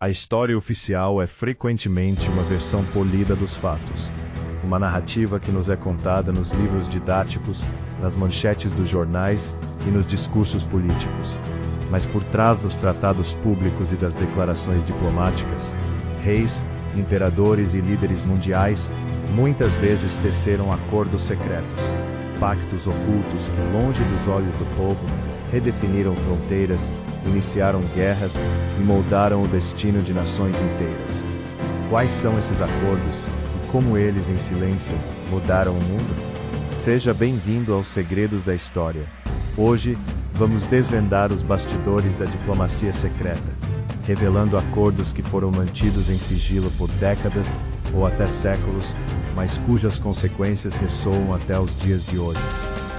A história oficial é frequentemente uma versão polida dos fatos. Uma narrativa que nos é contada nos livros didáticos, nas manchetes dos jornais e nos discursos políticos. Mas por trás dos tratados públicos e das declarações diplomáticas, reis, imperadores e líderes mundiais muitas vezes teceram acordos secretos, pactos ocultos que, longe dos olhos do povo, redefiniram fronteiras, iniciaram guerras e moldaram o destino de nações inteiras. Quais são esses acordos e como eles, em silêncio, mudaram o mundo? Seja bem-vindo aos Segredos da História. Hoje, vamos desvendar os bastidores da diplomacia secreta, revelando acordos que foram mantidos em sigilo por décadas ou até séculos, mas cujas consequências ressoam até os dias de hoje.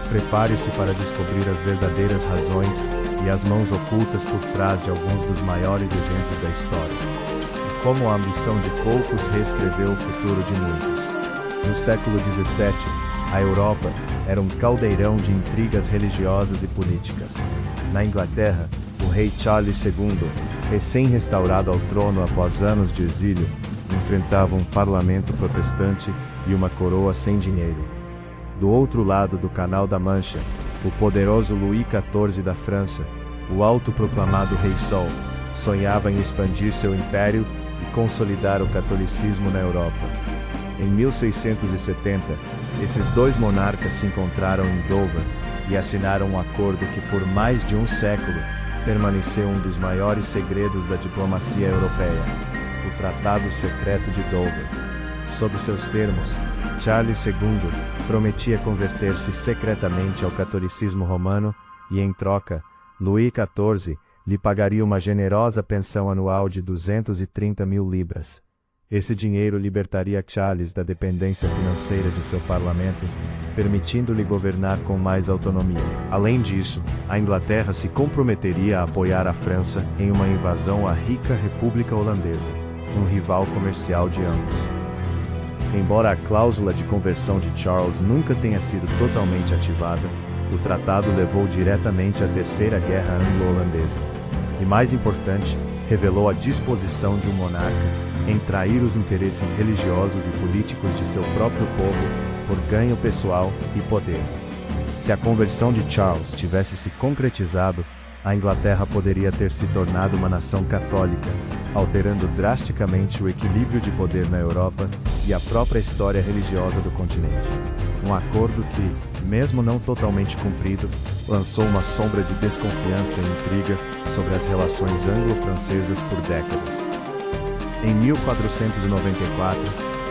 Prepare-se para descobrir as verdadeiras razões e as mãos ocultas por trás de alguns dos maiores eventos da história. E como a ambição de poucos reescreveu o futuro de muitos. No século XVII, a Europa era um caldeirão de intrigas religiosas e políticas. Na Inglaterra, o rei Charles II, recém-restaurado ao trono após anos de exílio, enfrentava um parlamento protestante e uma coroa sem dinheiro. Do outro lado do Canal da Mancha, o poderoso Luís XIV da França, o autoproclamado Rei Sol, sonhava em expandir seu império e consolidar o catolicismo na Europa. Em 1670, esses dois monarcas se encontraram em Dover e assinaram um acordo que por mais de um século permaneceu um dos maiores segredos da diplomacia europeia, o Tratado Secreto de Dover. Sob seus termos, Charles II prometia converter-se secretamente ao catolicismo romano e, em troca, Luís XIV lhe pagaria uma generosa pensão anual de 230 mil libras. Esse dinheiro libertaria Charles da dependência financeira de seu parlamento, permitindo-lhe governar com mais autonomia. Além disso, a Inglaterra se comprometeria a apoiar a França em uma invasão à rica República Holandesa, um rival comercial de ambos. Embora a cláusula de conversão de Charles nunca tenha sido totalmente ativada, o tratado levou diretamente à Terceira Guerra Anglo-Holandesa. E mais importante, revelou a disposição de um monarca em trair os interesses religiosos e políticos de seu próprio povo por ganho pessoal e poder. Se a conversão de Charles tivesse se concretizado, a Inglaterra poderia ter se tornado uma nação católica, alterando drasticamente o equilíbrio de poder na Europa e a própria história religiosa do continente. Um acordo que, mesmo não totalmente cumprido, lançou uma sombra de desconfiança e intriga sobre as relações anglo-francesas por décadas. Em 1494,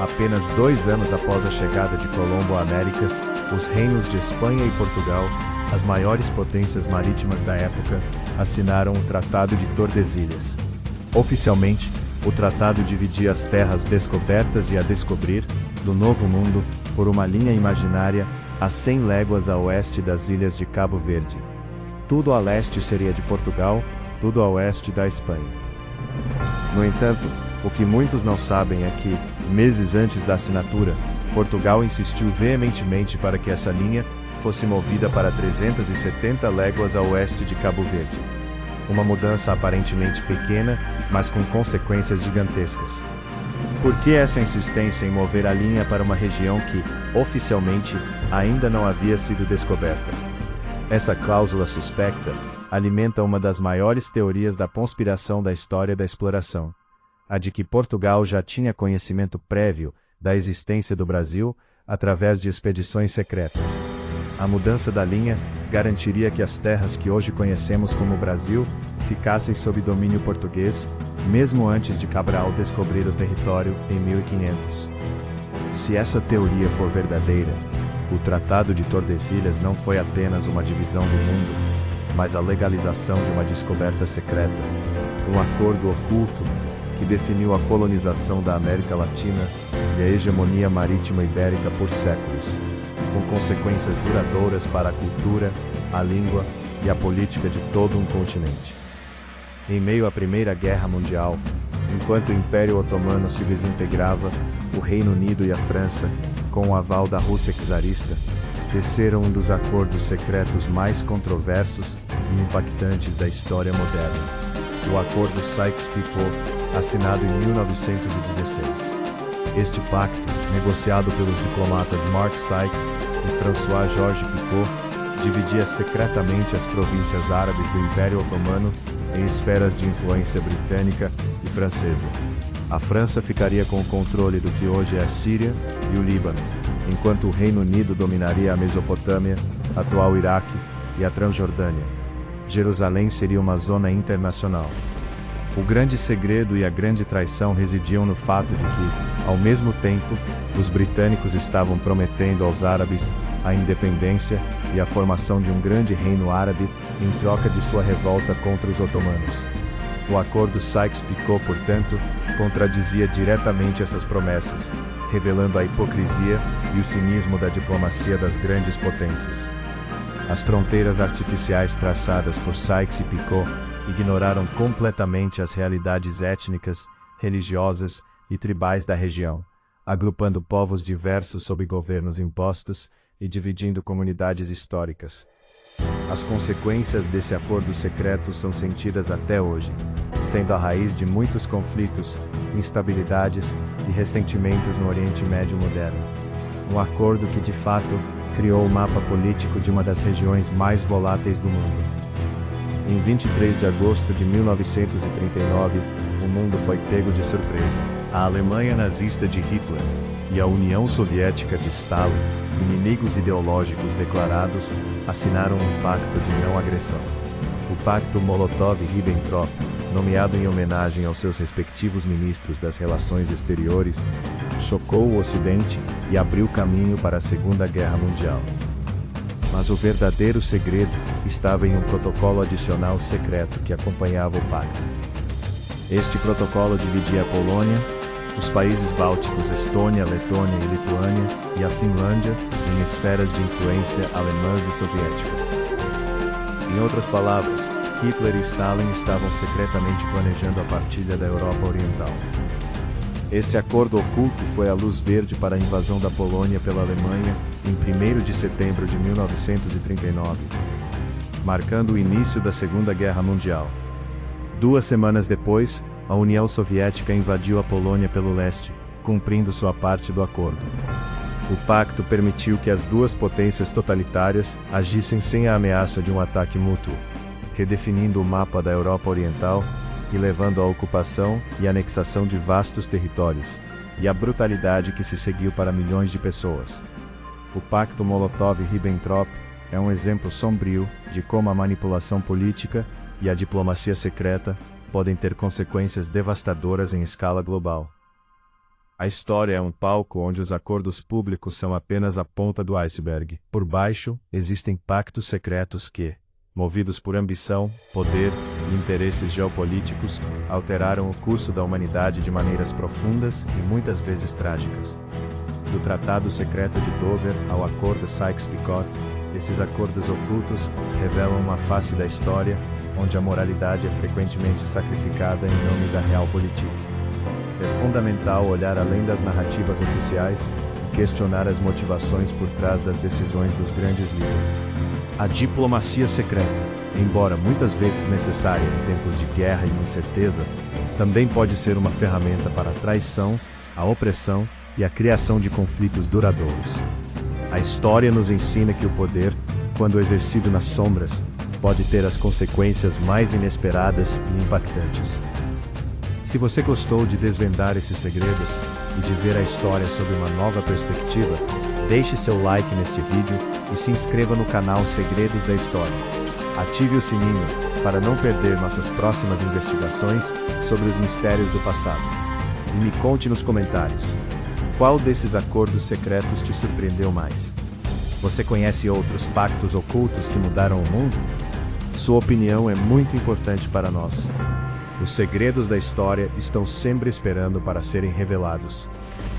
apenas 2 anos após a chegada de Colombo à América, os reinos de Espanha e Portugal, as maiores potências marítimas da época, assinaram o Tratado de Tordesilhas. Oficialmente, o tratado dividia as terras descobertas e a descobrir do Novo Mundo por uma linha imaginária a 100 léguas a oeste das ilhas de Cabo Verde. Tudo a leste seria de Portugal, tudo a oeste da Espanha. No entanto, o que muitos não sabem é que, meses antes da assinatura, Portugal insistiu veementemente para que essa linha fosse movida para 370 léguas a oeste de Cabo Verde. Uma mudança aparentemente pequena, mas com consequências gigantescas. Por que essa insistência em mover a linha para uma região que, oficialmente, ainda não havia sido descoberta? Essa cláusula suspecta alimenta uma das maiores teorias da conspiração da história da exploração, a de que Portugal já tinha conhecimento prévio da existência do Brasil através de expedições secretas. A mudança da linha garantiria que as terras que hoje conhecemos como Brasil ficassem sob domínio português, mesmo antes de Cabral descobrir o território em 1500. Se essa teoria for verdadeira, o Tratado de Tordesilhas não foi apenas uma divisão do mundo, mas a legalização de uma descoberta secreta, um acordo oculto que definiu a colonização da América Latina e a hegemonia marítima ibérica por séculos, com consequências duradouras para a cultura, a língua e a política de todo um continente. Em meio à Primeira Guerra Mundial, enquanto o Império Otomano se desintegrava, o Reino Unido e a França, com o aval da Rússia czarista, teceram um dos acordos secretos mais controversos e impactantes da história moderna, o Acordo Sykes-Picot, assinado em 1916. Este pacto, negociado pelos diplomatas Mark Sykes e François-Georges Picot, dividia secretamente as províncias árabes do Império Otomano em esferas de influência britânica e francesa. A França ficaria com o controle do que hoje é a Síria e o Líbano, enquanto o Reino Unido dominaria a Mesopotâmia, atual Iraque e a Transjordânia. Jerusalém seria uma zona internacional. O grande segredo e a grande traição residiam no fato de que, ao mesmo tempo, os britânicos estavam prometendo aos árabes a independência e a formação de um grande reino árabe em troca de sua revolta contra os otomanos. O acordo Sykes-Picot, portanto, contradizia diretamente essas promessas, revelando a hipocrisia e o cinismo da diplomacia das grandes potências. As fronteiras artificiais traçadas por Sykes e Picot ignoraram completamente as realidades étnicas, religiosas e tribais da região, agrupando povos diversos sob governos impostos e dividindo comunidades históricas. As consequências desse acordo secreto são sentidas até hoje, sendo a raiz de muitos conflitos, instabilidades e ressentimentos no Oriente Médio moderno. Um acordo que, de fato, criou o mapa político de uma das regiões mais voláteis do mundo. Em 23 de agosto de 1939, o mundo foi pego de surpresa. A Alemanha nazista de Hitler e a União Soviética de Stalin, inimigos ideológicos declarados, assinaram um pacto de não agressão. O Pacto Molotov-Ribbentrop, nomeado em homenagem aos seus respectivos ministros das Relações Exteriores, chocou o Ocidente e abriu caminho para a Segunda Guerra Mundial. Mas o verdadeiro segredo estava em um protocolo adicional secreto que acompanhava o pacto. Este protocolo dividia a Polônia, os países bálticos Estônia, Letônia e Lituânia e a Finlândia em esferas de influência alemãs e soviéticas. Em outras palavras, Hitler e Stalin estavam secretamente planejando a partilha da Europa Oriental. Este acordo oculto foi a luz verde para a invasão da Polônia pela Alemanha em 1º de setembro de 1939, marcando o início da Segunda Guerra Mundial. 2 semanas depois, a União Soviética invadiu a Polônia pelo leste, cumprindo sua parte do acordo. O pacto permitiu que as duas potências totalitárias agissem sem a ameaça de um ataque mútuo, redefinindo o mapa da Europa Oriental e levando à ocupação e anexação de vastos territórios, e a brutalidade que se seguiu para milhões de pessoas. O Pacto Molotov-Ribbentrop é um exemplo sombrio de como a manipulação política e a diplomacia secreta podem ter consequências devastadoras em escala global. A história é um palco onde os acordos públicos são apenas a ponta do iceberg. Por baixo, existem pactos secretos que, movidos por ambição, poder e interesses geopolíticos, alteraram o curso da humanidade de maneiras profundas e muitas vezes trágicas. Do Tratado Secreto de Dover ao Acordo Sykes-Picot, esses acordos ocultos revelam uma face da história, onde a moralidade é frequentemente sacrificada em nome da realpolitik. É fundamental olhar além das narrativas oficiais e questionar as motivações por trás das decisões dos grandes líderes. A diplomacia secreta, embora muitas vezes necessária em tempos de guerra e incerteza, também pode ser uma ferramenta para a traição, a opressão e a criação de conflitos duradouros. A história nos ensina que o poder, quando exercido nas sombras, pode ter as consequências mais inesperadas e impactantes. Se você gostou de desvendar esses segredos e de ver a história sob uma nova perspectiva, deixe seu like neste vídeo e se inscreva no canal Segredos da História. Ative o sininho para não perder nossas próximas investigações sobre os mistérios do passado. E me conte nos comentários: qual desses acordos secretos te surpreendeu mais? Você conhece outros pactos ocultos que mudaram o mundo? Sua opinião é muito importante para nós. Os segredos da história estão sempre esperando para serem revelados.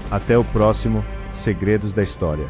Até o próximo Segredos da História.